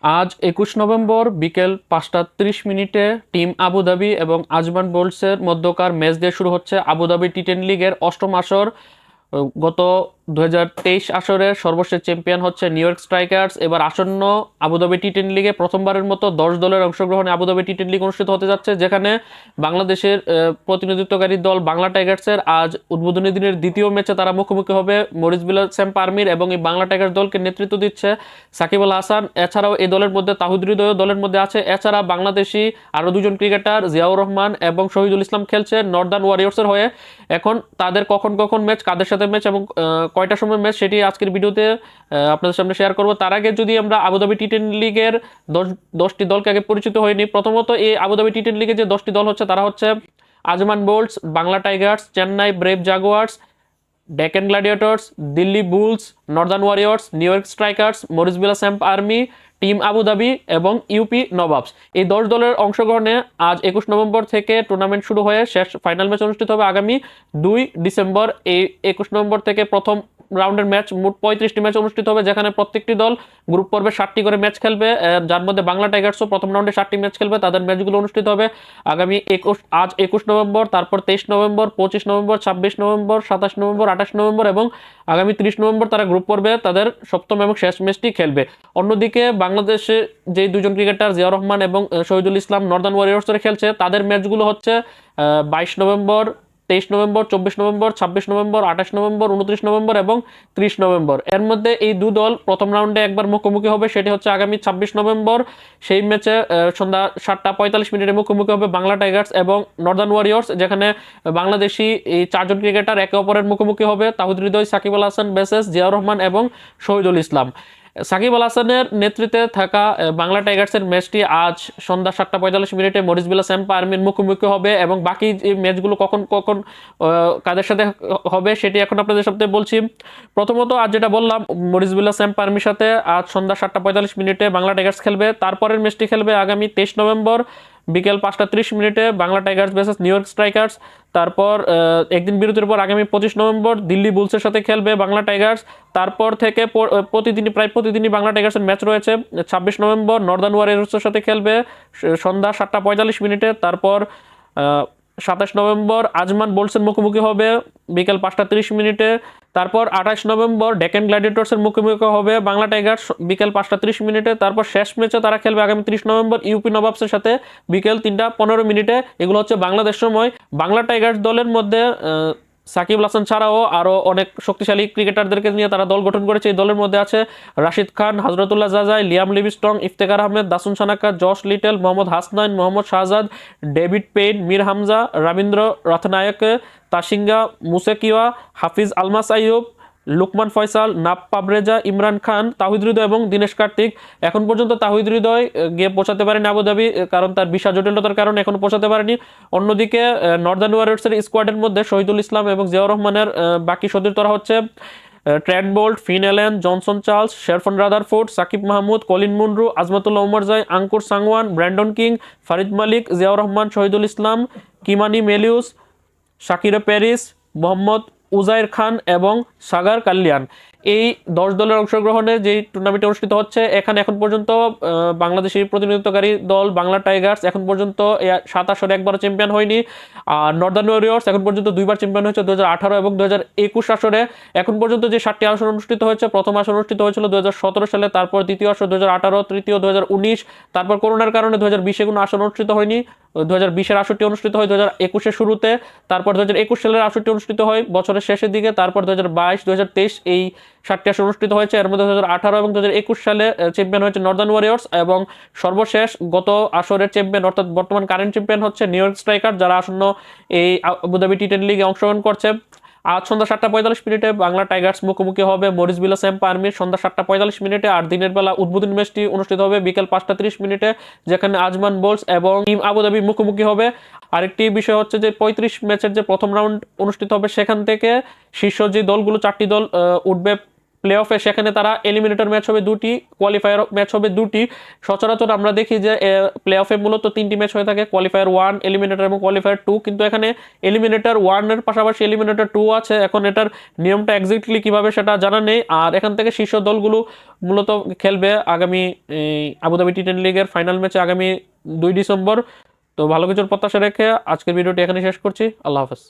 আজ ২১ নভেম্বর বিকেল ৫টা ৩০ মিনিটে টিম আবুধাবি এবং আজমান বোল্টসের মধ্যকার ম্যাচ দিয়ে শুরু হচ্ছে আবুধাবি টি10 লিগের অষ্টম আসর। গত ২০২৩ আসরের সর্বশেষ চ্যাম্পিয়ন হচ্ছে নিউ ইয়র্ক স্ট্রাইকার্স। এবার আসন্ন আবুধাবি টি10 লিগে প্রথমবারের মতো ১০ দলের অংশগ্রহণে আবুধাবি টি10 লিগ অনুষ্ঠিত হতে যাচ্ছে, যেখানে বাংলাদেশের প্রতিনিধিত্বকারী দল বাংলা টাইগার্সের আজ উদ্বোধনী দিনের দ্বিতীয় ম্যাচে তারা মুখোমুখি হবে মরিসবিলা স্যাম্প আর্মির, এবং এই বাংলা টাইগার্স দলকে নেতৃত্ব দিচ্ছে সাকিব আল হাসান। এছাড়াও এই দলের মধ্যে তাহিদ হৃদয় দলের মধ্যে আছে। এছাড়া বাংলাদেশি আরও দুজন ক্রিকেটার জিয়াউর রহমান এবং শহীদুল ইসলাম খেলছে নর্দার্ন ওয়ারিয়র্সের হয়ে। এখন তাদের কখন কখন ম্যাচ, কাদের সাথে ম্যাচ এবং কয়টার সময় ম্যাচ, সেটি আজকের ভিডিওতে আপনাদের সামনে শেয়ার করব। তার আগে যদি আমরা আবুধাবি টি10 লিগের 10টি দলকে আগে পরিচিত হয়নি। প্রথমত এই আবুধাবি টি10 লিগে যে 10টি দল হচ্ছে তারা হচ্ছে Ajman Bolts, Bangla Tigers, Chennai Brave Jaguars, Deccan Gladiators, Delhi Bulls, Northern Warriors, New York Strikers, Morrisville Samp Army, team Abu Dhabi এবং ইউপি নবাবস। এই 10 দলের অংশগ্রহণে আজ ২১ নভেম্বর থেকে টুর্নামেন্ট শুরু হয়ে শেষ ফাইনাল ম্যাচ অনুষ্ঠিত হবে আগামী ২ ডিসেম্বর। এই ২১ নভেম্বর থেকে প্রথম রাউন্ডের ম্যাচ, মোট ৩৫টি ম্যাচ অনুষ্ঠিত হবে, যেখানে প্রত্যেকটি দল গ্রুপ পর্বে 7টি করে ম্যাচ খেলবে, যার মধ্যে বাংলা টাইগার্সও প্রথম রাউন্ডে 7টি ম্যাচ খেলবে। তাদের ম্যাচগুলো অনুষ্ঠিত হবে আজ ২১ নভেম্বর, তারপর ২৩ November, ২৫ November, ২৬ November, ২৭ November, ২৮ November এবং আগামী ৩০ নভেম্বর তারা গ্রুপ পর্বে তাদের সপ্তম এবং শেষ ম্যাচটি খেলবে। অন্যদিকে বাংলাদেশে যে দুজন ক্রিকেটার জিয়াউর রহমান এবং শহীদুল ইসলাম নর্দার্ন ওয়ারিয়র্সে খেলছে, তাদের ম্যাচগুলো হচ্ছে ২২ November, ২৩ November, ২৪ November, ২৬ November, ২৮ November, ২৯ November এবং ৩০ নভেম্বর। এর মধ্যে এই দু দল প্রথম রাউন্ডে একবার মুখোমুখি হবে, সেটি হচ্ছে আগামী ২৬ নভেম্বর। সেই ম্যাচে সন্ধ্যা ৭টা ৪৫ মিনিটে মুখোমুখি হবে বাংলা টাইগার্স এবং নর্দার্ন ওয়ারিয়র্স, যেখানে বাংলাদেশি এই 4জন ক্রিকেটার একে অপরের মুখোমুখি হবে। তাহিদ হৃদয়, সাকিব আল হাসান বেসেস জিয়াউর রহমান এবং শহীদুল ইসলাম। সাকিব আল হাসানের নেতৃত্বে থাকা বাংলা টাইগার্সের ম্যাচটি আজ সন্ধ্যা ৭টা ৪৫ মিনিটে মরিসবিলা স্যাম্প আর্মির মুখোমুখি হবে, এবং বাকি যে ম্যাচগুলো কখন কখন কাদের সাথে হবে সেটি এখন আপনাদের সাথে বলছি। প্রথমত আজ যেটা বললাম, মরিসবিলা স্যাম্প আর্মির সাথে আজ সন্ধ্যা ৭টা ৪৫ মিনিটে বাংলা টাইগার্স খেলবে। তারপরের ম্যাচটি খেলবে আগামী ২৩ নভেম্বর বিকেল ৫টা ৩০ মিনিটে Bangla Tigers versus new York strikers. তারপর একদিন বিরতির পর আগামী ২৫ নভেম্বর দিল্লি বুলসের সাথে খেলবে বাংলা টাইগার্স। তারপর থেকে প্রায় প্রতিদিনই বাংলা টাইগার্সের ম্যাচ রয়েছে। ২৬ নভেম্বর নর্দার্ন ওয়ারিয়র্সের সাথে খেলবে সন্ধ্যা ৭টা ৪৫ মিনিটে। তারপর ২৭ নভেম্বর আজমান বোল্টসের মুখোমুখি হবে বিকেল ৫টা ৩০ মিনিটে। তারপর ২৮ নভেম্বর ডেকান গ্ল্যাডিয়েটর্সের মুখোমুখি হবে বাংলা টাইগার্স বিকেল ৫টা ৩০ মিনিটে। তারপর শেষ ম্যাচে তারা খেলবে আগামী ৩০ নভেম্বর ইউপি নবাবসের সাথে বিকেল ৩টা ১৫ মিনিটে। এগুলো হচ্ছে বাংলাদেশ সময়। বাংলা টাইগার্স দলের মধ্যে সাকিব আল হাসান ছাড়াও আরও অনেক শক্তিশালী ক্রিকেটারদেরকে নিয়ে তারা দল গঠন করেছে। এই দলের মধ্যে আছে Rashid Khan, Hazratullah Zazai, Liam Livingstone, Iftikhar Ahmed, Dasun Shanaka, Josh Little, Mohammad Hasnain, Mohammad Shahzad, David Payne, Mir Hamza, Ravindra Rathnayake, Tashinga Musekiwa, Hafiz Almas Ayub, Luqman Faisal, নাপ পাবরেজা, ইমরান খান, তাহিদ হৃদয় এবং দীনেশ কার্তিক। এখন পর্যন্ত তাহিদ হৃদয় গিয়ে পৌঁছাতে পারেনি আবুধাবি, কারণ তার ভিসা জটিলতার কারণে এখনো পৌঁছাতে পারেনি। অন্যদিকে নর্দার্ন ওয়ারিয়র্সের স্কোয়াডের মধ্যে শহীদুল ইসলাম এবং জিয়াউর রহমানের বাকি সতীর্থরা হচ্ছে Trent Boult, Finn Allen, Johnson Charles, Sherfane Rutherford, Saqib Mahmood, Colin Munro, Azmatullah Omarzai, Ankur Sangwan, Brandon King, Farid Malik, Ziaur Rahman, Shahidul Islam, Kimani Melius, Shakira Paris, Mohammad Uzair Khan এবং সাগার কাল্লিয়ান। এই 10 দলের অংশগ্রহণে যেই টুর্নামেন্ট অনুষ্ঠিত হচ্ছে, এখানে এখন পর্যন্ত বাংলাদেশের প্রতিনিধিত্বকারী দল বাংলা টাইগার্স এখন পর্যন্ত 7 আসরে একবারও চ্যাম্পিয়ন হয়নি। আর নর্দার্ন ওয়ারিয়র্স এখন পর্যন্ত 2বার চ্যাম্পিয়ন হয়েছে 2018 এবং 2021 আসরে। এখন পর্যন্ত যে 7টি আসর অনুষ্ঠিত হয়েছে, প্রথম আসর অনুষ্ঠিত হয়েছিল 2017 সালে, তারপর দ্বিতীয় আসর 2018, তৃতীয় 2019, তারপর করোনার কারণে 2020-এ কোনো আসর অনুষ্ঠিত হয়নি। 2020-এর আসরটি অনুষ্ঠিত হয় 2021-এর শুরুতে, তারপর 2021 সালের আসরটি অনুষ্ঠিত হয় বছরের শেষের দিকে, তারপর 2022, 2023 এই 7টি আসর অনুষ্ঠিত হয়েছে। এর মধ্যে 2018 এবং 2021 সালে চ্যাম্পিয়ন হয়েছে নর্দার্ন ওয়ারিয়র্স, এবং সর্বশেষ গত আসরের চ্যাম্পিয়ন অর্থাৎ বর্তমান কারেন্ট চ্যাম্পিয়ন হচ্ছে নিউ ইয়র্ক স্ট্রাইকার, যারা আসন্ন এই আবুধাবি টি10 লিগে অংশগ্রহণ করছে। আজ সন্ধ্যা 7টা ৪৫ মিনিটে বাংলা টাইগার্স মুখোমুখি হবে মরিসবিলা স্যাম্প আর্মির সন্ধ্যা 7টা ৪৫ মিনিটে। আর দিনের বেলা উদ্বোধনী ম্যাচটি অনুষ্ঠিত হবে বিকেল 5টা 30 মিনিটে, যেখানে আজমান বোল্টস এবং টিম আবুধাবি মুখোমুখি হবে। আরেকটি বিষয় হচ্ছে যে 35 ম্যাচের যে প্রথম রাউন্ড অনুষ্ঠিত হবে, সেখান থেকে শীর্ষ যে দলগুলো 4টি দল উঠবে প্লে অফে, সেখানে তারা এলিমিনেটর ম্যাচ হবে দুটি, কোয়ালিফায়ার ম্যাচ হবে দুটি। সচরাচর আমরা দেখি যে প্লে অফে মূলত 3টি ম্যাচ হয়ে থাকে, কোয়ালিফায়ার 1, এলিমিনেটর এবং কোয়ালিফায়ার 2, কিন্তু এখানে এলিমিনেটর 1-এর পাশাপাশি এলিমিনেটর 2 আছে। এখন এটার নিয়মটা এক্স্যাক্টলি কিভাবে সেটা জানা নেই। আর এখান থেকে শীর্ষ দলগুলো মূলত খেলবে আগামী আবুধাবি টি10 লিগের ফাইনাল ম্যাচে আগামী 2 ডিসেম্বর। তো ভালো কিছুর প্রত্যাশা রেখে আজকের ভিডিওটি এখানে শেষ করছি। আল্লাহ হাফেজ।